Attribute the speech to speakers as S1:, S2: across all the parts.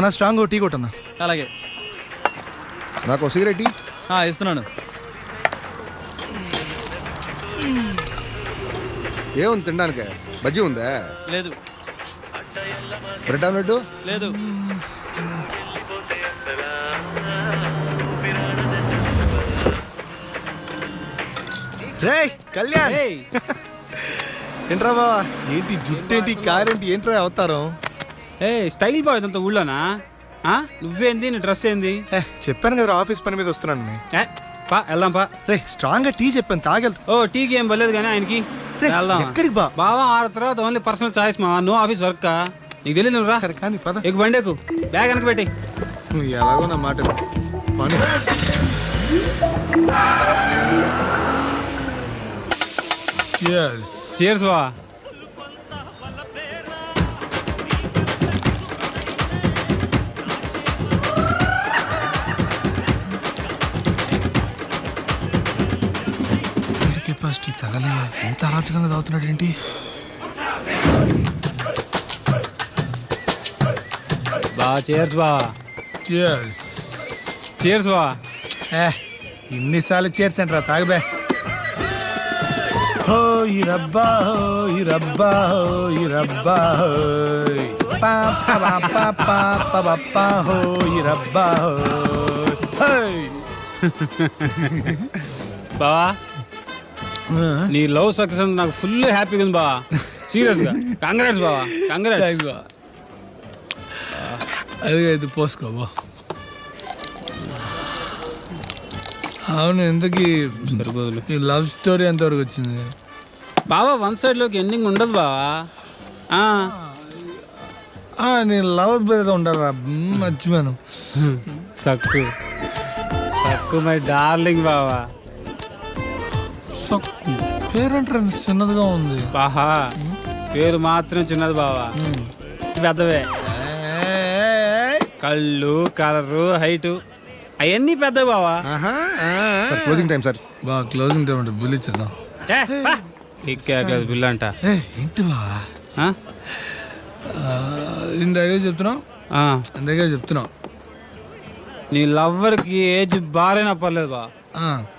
S1: అన్న strong tea కొట్టన్నా.
S2: అలాగే.
S3: నాకు సిగరెట్
S2: ఇస్తున్నాను.
S3: ఏముంది తినడానికి? బజ్జీ ఉందా?
S2: లేదు.
S3: బ్రెడ్ ఆమ్లెట్
S2: లేదు.
S1: రే కళ్యాణ్, ఏంట్రా బావా? ఏంటి జుట్టేంటి, కారేంటి, ఏంట్రా అవతారం?
S4: స్టైల్ బాయ్ ఇదంతా ఊళ్ళోనా? నువ్వేంది, నీ డ్రెస్ ఏంది?
S1: చెప్పాను కదా ఆఫీస్ పని మీద వస్తున్నాను.
S4: వెళ్దాం పా.
S1: రే స్ట్రాంగ్ గా టీ చెప్పాను, తాగెళ్తా.
S4: ఓ టీకి ఏం పర్లేదు కానీ ఆయనకి
S1: ఎక్కడికి బా?
S4: బావా ఆడ తర్వాత ఓన్లీ పర్సనల్ చాయిస్ మా, నో ఆఫీస్ వర్క్. నీకు తెలియదు, నువ్వు రా.
S1: సరే కానీ పద.
S4: ఎక్కు బండి ఎక్కు, బ్యాగ్ వెనక పెట్టి.
S1: నువ్వు ఎలాగో నా మాట పని.
S4: Cheers బా.
S1: కెపాసిటీ తగలే, ఎంత అరాచకంగా తాగుతున్నాడు ఏంటి?
S4: బా చేర్స్ బా. చేర్స్ బా.
S1: ఇన్నిసార్లు చేర్స్ అంటారా, తాగబే. హో ఈ రబ్బా, హో ఈ రబ్బా, హో ఈ రబ్బా, హో ఈ రబ్బా.
S4: బావా నీ లవ్ సక్సెస్ నాకు ఫుల్ హ్యాపీగా ఉంది బా. సీరియస్ గా కంగ్రాట్స్ బావా, కంగ్రాట్స్.
S1: అదిగా ఇది పోసుకోబో. అవును, ఎందుకు ఈ లవ్ స్టోరీ ఎంతవరకు వచ్చింది
S4: బావా? వన్ సైడ్ లోకి ఎండింగ్ ఉండదు బావా.
S1: నేను లవర్ పేరుతో ఉంటారా, మర్చిపోయాను.
S4: సక్కు సక్కు మై డార్లింగ్ బావా.
S1: సక్కు పేరంటారు చిన్నదిగా ఉంది.
S4: బాహా పేరు మాత్రం చిన్నది బావా, పెద్దవే. కళ్ళు, కలరు, హైటు అవన్నీ పెద్దవి బావా.
S3: Closing time sir.
S1: బాగా క్లోజింగ్ టైం అంటే బిల్ ఇచ్చేద్దాం.
S4: బిల్ అంట
S1: ఏంటి బా? ఇందాకే చెప్తున్నావు
S4: నీ లవ్వర్కి ఏజ్ బారైనా పర్లేదు బా,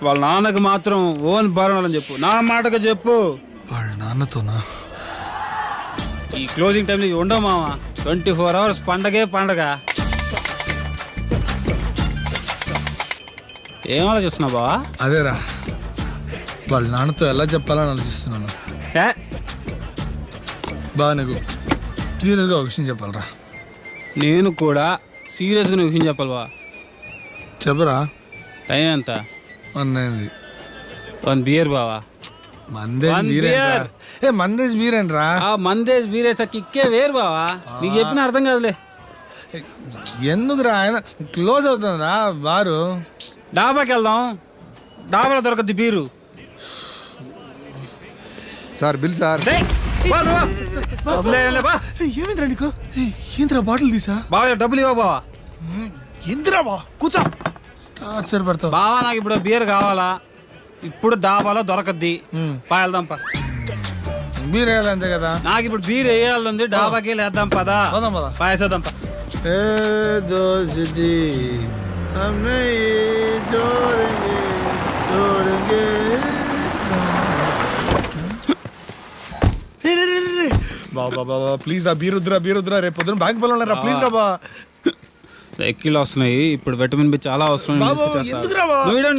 S4: వాళ్ళ నాన్నకి మాత్రం ఓన్ బారని చెప్పు, నా మాటగా చెప్పు.
S1: వాళ్ళ నాన్నతోనా?
S4: ఈ క్లోజింగ్ టైం నీకు ఉండవు మామ, 24 hours పండగే పండగ. ఏం ఆలోచిస్తున్నావు బావా?
S1: అదేరా, వాళ్ళ నాన్నతో ఎలా చెప్పాలని ఆలోచిస్తున్నాను. బాగా నీకు సీరియస్గా ఒక విషయం చెప్పాలరా.
S4: నేను కూడా సీరియస్గా నువ్వు విషయం చెప్పాలి బా.
S1: చెప్పరా.
S4: టైం ఎంత? 1 బియర్ బావా.
S1: మందేజ్ బీర్ ఏంట్రా?
S4: మందేజ్ బీరేసా కిక్కే వేరు బావా, నీకు చెప్పిన అర్థం కాదులే.
S1: ఎందుకురా, ఆయన క్లోజ్ అవుతుందిరా బారు.
S4: డాబాకి వెళ్దాం, డాబాలో దొరకద్ది బీరు.
S3: Sir bill sir.
S1: ఏమిందిరా నీకు? ఏంద్రా బాటిల్ తీసా?
S4: బావా డబ్బులు ఇవ్వ బావా.
S1: ఎందురా బా, కూర్చో. టార్చర్ పెడతావు
S4: బావా, నాకు ఇప్పుడు బీర్ కావాలా, ఇప్పుడు డాబాలో దొరకద్ది. వెళ్దాం పా.
S1: బీర్ వేయాలి అంతే కదా.
S4: నాకు ఇప్పుడు బీర్ వేయాలి, డాబాకి వేద్దాం పదా. పాయసేద్దాం పా.
S1: బాబా ప్లీజ్ రా, బీర్ వద్దురా. రేపు పొద్దున బ్యాంక్ పనులు ఉన్నారా, ప్లీజ్ రా బా.
S4: ఎక్కిలు వస్తున్నాయి ఇప్పుడు, విటమిన్ బి చాలా అవసరం.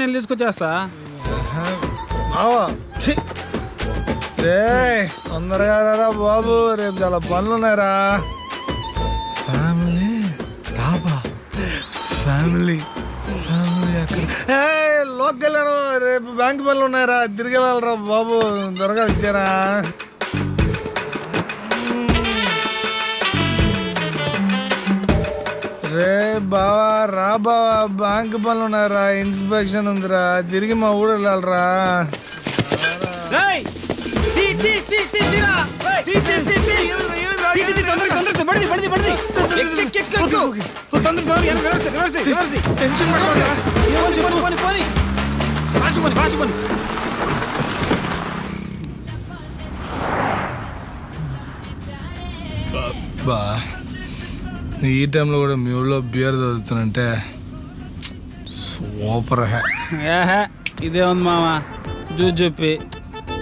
S4: నేను తీసుకొచ్చేస్తా.
S1: తొందరగా రా బాబు, రేపు చాలా పనులు ఉన్నాయరా. ఫ్యామిలీ అక్కడ లోకి వెళ్ళాను, రేపు బ్యాంక్ పనులు ఉన్నాయరా, తిరిగి వెళ్ళాలరా బాబు, త్వరగా ఇచ్చారా. రే బావా, రా బావా, బ్యాంక్ పనులు ఉన్నారా, ఇన్స్పెక్షన్ ఉందిరా, తిరిగి మా ఊరు వెళ్ళాలరా. బా ఈ టైంలో కూడా మీ ఊళ్ళో బియర్ చదువుతానంటే సూపర్ హే.
S4: ఏహే ఇదే ఉంది మామ చూసి చెప్పి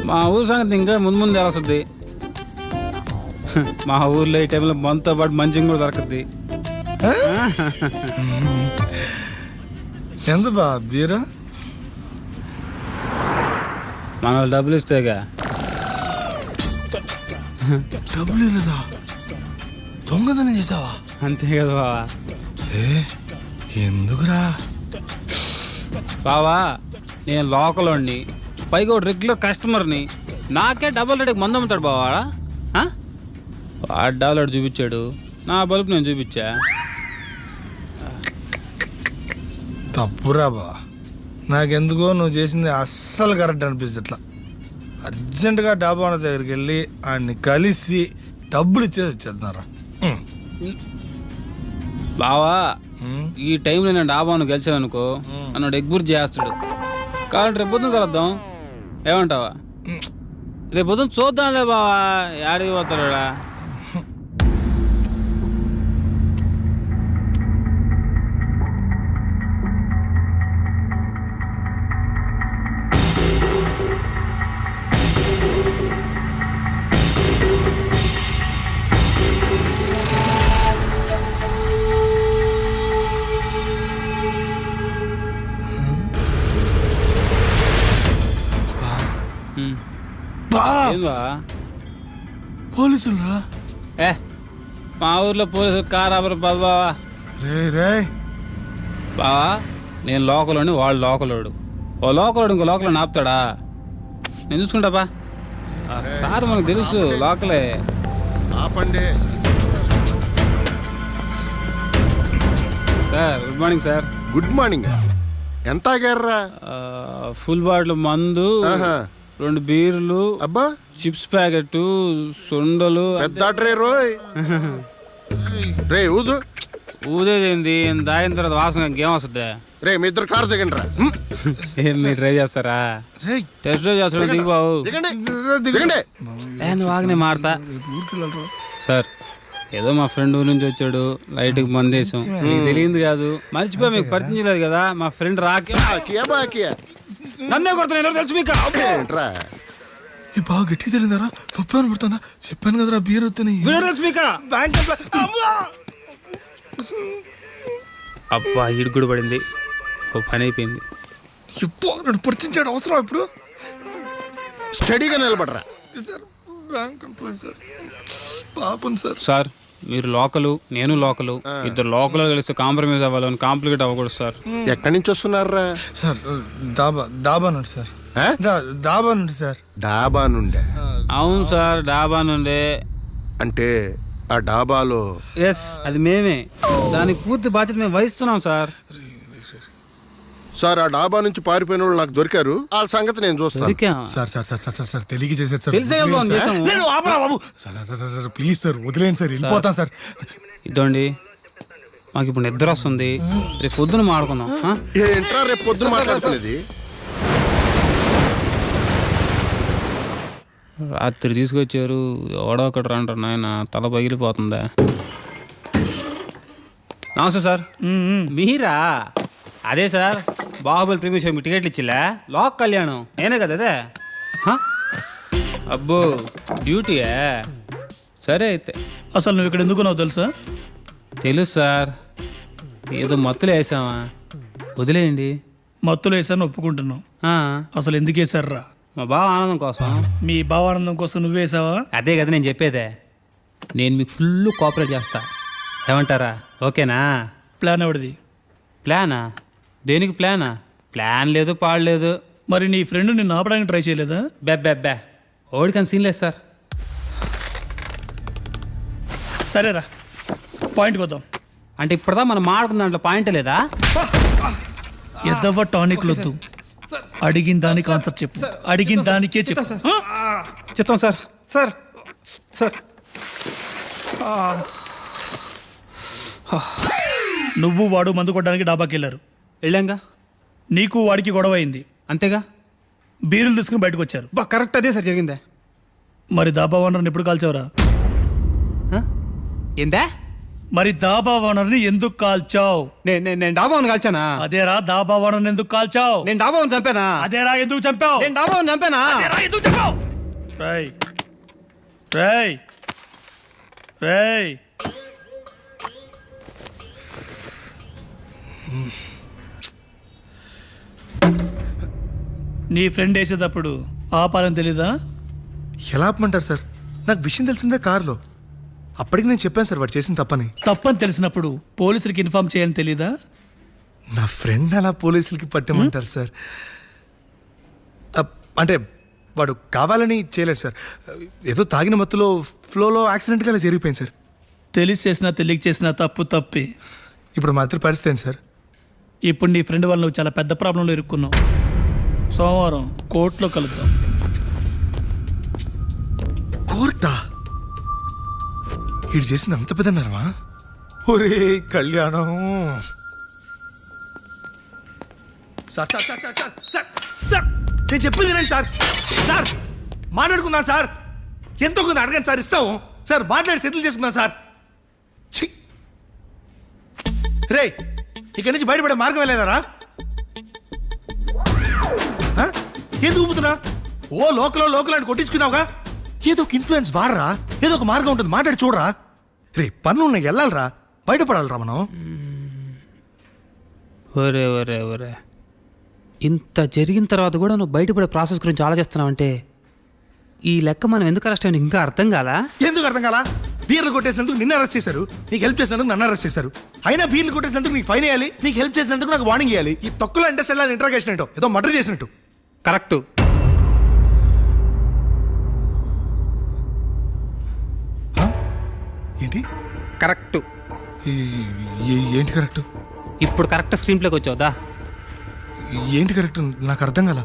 S4: మా ఊరు సంగతి ఇంకా ముందు ముందు తెలుస్తుంది. మా ఊర్లో ఈ టైంలో మనతో పాటు మంచిగా కూడా దొరకద్ది.
S1: ఎంత బా బీరా?
S4: మన వాళ్ళు డబ్బులు ఇస్తేగా.
S1: డబ్బులు లేదా? దొంగతనం చేసావా?
S4: అంతే కదా బావా.
S1: ఏ ఎందుకురా?
S4: బావా నేను లోకల్ వాడిని, పైగా ఒక రెగ్యులర్ కస్టమర్ని. నాకే డబల్ రేటుకి మందు అమ్ముతాడు బావా. వాడు డబల్ చూపించాడు, నా బల్బు నేను చూపించా.
S1: తప్పురా బా. నాకెందుకో నువ్వు చేసింది అస్సలు కరెక్ట్ అనిపిస్తట్లా. అర్జెంటుగా డాబా వాళ్ళ దగ్గరికి వెళ్ళి ఆయన్ని కలిసి డబ్బులు ఇచ్చేది వచ్చేస్తున్నారా?
S4: బావా ఈ టైంలో నేను డాబాను గెలిచాను అనుకో, నన్ను ఎగ్బుర్ చేస్తాడు. కాబట్టి రేపు పొద్దున కలుద్దాం, ఏమంటావా? రేపు పొద్దున చూద్దాంలే బావా, యాడికి పోతాడా? ఏందా
S1: పోలీసులు రా?
S4: ఏ మా ఊర్లో పోలీసులు కారాబరు బావా.
S1: రే రే
S4: బావా నేను లోకలోని, వాడు లోకలోడు. ఓ లోకలోడు ఇంకో లోకల్ ఆపుతాడా? నేను చూసుకుంటా బా. సార్ మనకు తెలుసు లోకలే.
S3: ఆపండి.
S4: Sir good morning sir.
S3: Good morning. ఎంత ఆగారా?
S4: ఫుల్ బాటిల్ మందు, 2 బీర్లు,
S3: అబ్బా
S4: చిప్స్ ప్యాకెట్, సొండలు.
S3: పెద్ద ట్రే రోయ్. రే ఊదు.
S4: ఊదేదేంది? దాయిన తర్వాత వాసన ఇంకేం వస్తుంది?
S3: రే మీ ఇద్దరు కారు దిగండి రా.
S4: ఏం మీరు ట్రై చేస్తారా? టెస్ట్ డ్రైవ్ చేస్తాడు దిగు బాబు.
S3: దిగండి.
S4: నువ్వు ఆగనే మాడతా. సార్ ఏదో మా ఫ్రెండ్ ఊరి నుంచి వచ్చాడు, లైట్కి మందేశం, మీకు తెలియదు కాదు, మర్చిపోయి మీకు పరిచయం చేయలేదు కదా. మా ఫ్రెండ్ రాకే నన్నే కొడుతున్నా, తెలుసు మీకు.
S1: ఈ బాగా గట్టిగా తెలియదారా? పప్పాను పుడతానా? చెప్పాను కదరా బీర్ వద్దని.
S4: తెలుసు మీకు. అబ్బా ఇడుగుడు పడింది, ఓ పని అయిపోయింది.
S1: ఇప్పుడు పరిచించాడు అవసరం ఇప్పుడు.
S3: స్టడీగా నిలబడరా.
S1: సార్ బ్యాంక్ ఎంప్లాయీ సార్, పాపం సార్.
S4: సార్ మీరు లోకలు, నేను లోకలు, ఇద్దరు లోకల్ కలిసి కాంప్రమైజ్ అవ్వాలని కాంప్లికేట్ అవ్వకూడదు సార్.
S3: ఎక్కడి నుంచి వస్తున్నారా?
S1: సార్ దాబా నుండి సార్. దాబా నుండి సార్.
S3: డాబా నుండే?
S4: అవును సార్, డాబా నుండే.
S3: అంటే ఆ డాబాలో?
S4: ఎస్ అది మేమే, దానికి పూర్తి బాధ్యత మేము వహిస్తున్నాం సార్.
S3: సార్ ఆ డాబా నుంచి పారిపోయిన వాళ్ళు నాకు దొరికారు, వాళ్ళ సంగతి నేను చూస్తాను.
S1: Sir sir sir sir sir తెలియక చేశారు సార్.
S4: తెలిసే
S1: బాబు సార్ ప్లీజ్ సార్ వదిలేండి సార్, వెళ్ళిపోతాం సార్.
S4: ఇదండి మాకు ఇప్పుడు నిద్ర వస్తుంది, రేపు పొద్దున మాడుకుందాం.
S3: ఏంట్రా రేపు పొద్దున మాట్లాడుతున్నది?
S4: రాత్రి తీసుకొచ్చారు, ఎవడో ఒకటి రంటారు నాయన, తల పగిలిపోతుందా. నమస్తే సార్. మీరా? అదే sir Baahubali premiere show me టికెట్లు ఇచ్చిలే, లోక్ కళ్యాణం నేనే కదా అదే. అబ్బో డ్యూటీయా? సరే అయితే.
S2: అసలు నువ్వు ఇక్కడ ఎందుకు నాకు తెలుసా?
S4: తెలుసు సార్, ఏదో మత్తులు వేసామా, వదిలేయండి.
S2: మత్తులు వేసాను ఒప్పుకుంటున్నావు, అసలు ఎందుకు వేసారా?
S4: మా బావ ఆనందం కోసం.
S2: మీ భావానందం కోసం నువ్వేసావా?
S4: అదే కదా నేను చెప్పేదే, నేను మీకు ఫుల్ కోఆపరేట్ చేస్తా, ఏమంటారా? ఓకేనా?
S2: ప్లాన్ ఎవడిది?
S4: ప్లానా? దేనికి ప్లానా? ప్లాన్ లేదు పాడలేదు.
S2: మరి నీ ఫ్రెండ్ నిన్ను ఆపడానికి ట్రై చేయలేదా?
S4: బెబ్బెబ్బే ఓడికని సీన్ లేదు సార్.
S2: సరేరా పాయింట్కి వద్దాం.
S4: అంటే ఇప్పుడుదా మనం మాడుకున్న దాంట్లో పాయింట్ లేదా?
S2: ఎదవ టానిక్ వద్దు, అడిగిన దానికి ఆన్సర్ చెప్పు, అడిగిన దానికే చెప్పు.
S4: చెప్తాం సార్. సార్ సార్
S2: నువ్వు వాడు మందు కొట్టడానికి డాబాకి వెళ్ళారు,
S4: వెళ్ళాంగా.
S2: నీకు వాడికి గొడవ అయింది,
S4: అంతేగా.
S2: బీరులు తీసుకుని బయటకు వచ్చారు.
S4: కరెక్ట్ అదే సార్ జరిగిందే.
S2: మరి దాబా ఓనర్ని ఎప్పుడు కాల్చావురా?
S4: ఏందా?
S2: మరి దాబా ఓనర్ని ఎందుకు కాల్చావు?
S4: నేను డాబాను కాల్చానా?
S2: అదేరా దాబా ఓనర్ని ఎందుకు కాల్చావు?
S4: నేను డాబాను చంపానా?
S2: అదేరా ఎందుకు చంపావు?
S4: నేను డాబాను చంపానా?
S2: అదేరా ఎందుకు చంపావు? రేయ్ రేయ్ రేయ్ నీ ఫ్రెండ్ వేసేటప్పుడు ఆపాలని తెలీదా?
S1: ఎలా ఆపమంటారు సార్? నాకు విషయం తెలిసిందే కారులో. అప్పటికి నేను చెప్పాను సార్ వాడు చేసిన తప్పని.
S2: తప్పని తెలిసినప్పుడు పోలీసులకి ఇన్ఫార్మ్ చేయని తెలీదా?
S1: నా ఫ్రెండ్ అలా పోలీసులకి పట్టమంటారు సార్. అంటే వాడు కావాలని చేయలేడు సార్. ఏదో తాగిన మత్తులో ఫ్లోలో యాక్సిడెంట్గా అలా జరిగిపోయింది సార్.
S2: తెలిసి చేసినా తెలియక చేసినా తప్పు తప్పి.
S1: ఇప్పుడు మా ఇద్దరి పరిస్థితి ఏంటి సార్?
S2: ఇప్పుడు నీ ఫ్రెండ్ వల్ల నువ్వు చాలా పెద్ద ప్రాబ్లంలో ఇరుక్కున్నావు. సోమవారం కోర్టులో కలుద్దాం.
S1: కోర్టా? ఇటు చేసింది అంత పెద్దన్నారమా? ఒరే కళ్యాణం. Sir sir sir sir sir sir sir నేను చెప్పింది వినండి సార్. సార్ మాట్లాడుకుందాం సార్. ఎంతో కొంత అడగండి సార్, ఇస్తాము సార్. మాట్లాడి సెటిల్ చేసుకుందాం సార్. ఛీ రే, ఇక్కడి నుంచి బయటపడే మార్గం వెళ్ళేదారా? ఏది ఊపుతున్నా? ఓ లోకల్ అని కొట్టించుకున్నావుగా. ఏదో ఒక ఇన్ఫ్లుయెన్స్ వాడరా, ఏదో ఒక మార్గం ఉంటుంది, మాట్లాడి చూడరా. రే పనులు ఉన్నాయి, వెళ్ళాలరా, బయటపడాలరా మనం.
S4: ఒరే ఒరే ఒరే, ఇంత జరిగిన తర్వాత కూడా నువ్వు బయటపడే ప్రాసెస్ గురించి ఆలోచిస్తున్నావంటే ఈ లెక్క మనం ఎందుకు అరెస్ట్ అయ్యాను ఇంకా అర్థం కాలా?
S1: ఎందుకు అర్థం కాలా? బీర్లు కొట్టేసినందుకు నిన్ను అరెస్ట్ చేశారు, నీకు హెల్ప్ చేసినందుకు నన్ను అరెస్ట్ చేశారు. అయినా బీర్లు కొట్టేసినందుకు నీకు ఫైన్ వేయాలి, నీకు హెల్ప్ చేసినందుకు నాకు వార్నింగ్ ఇవ్వాలి. ఈ తొక్కులో ఇంట్రెస్ట్ ఇంట్రాగేషన్ ఏంటో, ఏదో మర్డర్ చేసినట్టు.
S4: కరెక్టు.
S1: ఏంటి
S4: కరెక్టు?
S1: ఏంటి కరెక్ట్?
S4: ఇప్పుడు కరెక్ట్ స్క్రీన్ ప్లేకి వచ్చావుదా?
S1: ఏంటి కరెక్ట్? నాకు అర్థం కాల.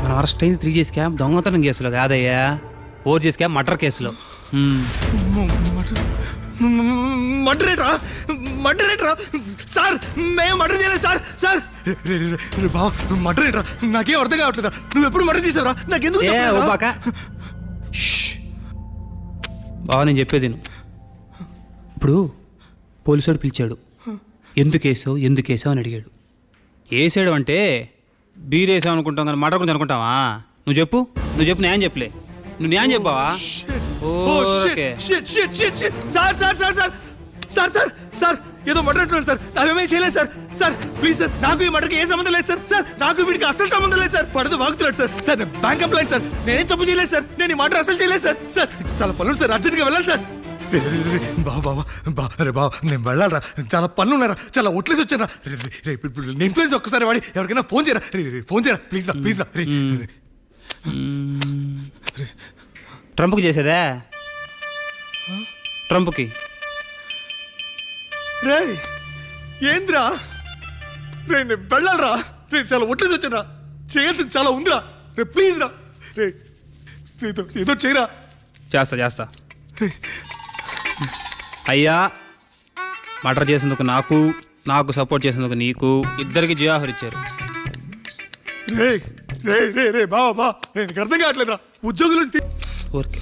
S4: మనం అరెస్ట్ అయింది 3 కేసు క్యామ్ దొంగతనం కేసులో కాదయ్యా, 4 కేసు క్యామ్ మర్డర్ కేసులో.
S1: మర్డరేట్రా సార్? మేము మర్డర్ చేయలేదు సార్. సార్ బావ మర్డరేట్రా? నాకేం అర్థం కావట్లేదా? నువ్వు ఎప్పుడు మర్డర్ చేసావురా? నాకెందుకు
S4: బావ నేను చెప్పేది నువ్వు. ఇప్పుడు పోలీసుడు పిలిచాడు, ఎందుకు వేసావు అని అడిగాడు. వేసాడు అంటే బీర్ వేసావు అనుకుంటాం కానీ మర్డర్ గురించి అనుకుంటావా? నువ్వు చెప్పు న్యాయం చెప్పలే. నువ్వు న్యాయం చెప్పావా?
S1: Sir sir sir sir sir sir sir ఏదో మర్డర్ అంటున్నాడు సార్. అవేమేం చేయలేదు సార్. సార్ ప్లీజ్ సార్, నాకు ఈ మర్డర్కి ఏ సంబంధం లేదు సార్. సార్ నాకు వీడికి అసలు సంబంధం లేదు సార్. పడదు వాగుతున్నాడు sir. Sir bank employee sir, నేనేం తప్పు చేయలేదు సార్. నేను ఈ మర్డర్ అసలు చేయలేదు సార్. సార్ చాలా పనులు సార్, అర్జెంట్గా వెళ్ళాలి సార్. బాబా నేను వెళ్ళాలరా, చాలా పనులు ఉన్నారా, చాలా ఒట్లేసి వచ్చారా. ఇన్ఫ్లుయెన్స్ ఒక్కసారి వాడి ఎవరికైనా ఫోన్ చేయరా, ఫోన్ చేయరా ప్లీజ్ రా, ప్లీజ్ రా.
S4: ట్రంప్కి చేసేదా? ట్రంప్కి
S1: రే ఏంద్రా రే, నేను వెళ్ళాలరా. రే చాలా ఒట్లేసి వచ్చారా, చేయాల్సింది చాలా ఉందిరా. రే ప్లీజ్ రా, రే ఏదో చేయరా.
S4: చేస్తా అయ్యా. మర్డర్ చేసేందుకు నాకు సపోర్ట్ చేసేందుకు నీకు, ఇద్దరికి జియాఫర్ ఇచ్చారు.
S1: రే రే రే రే బావా నేను అర్థం కావట్లేదురా. ఉద్యోగులు
S4: ఓకే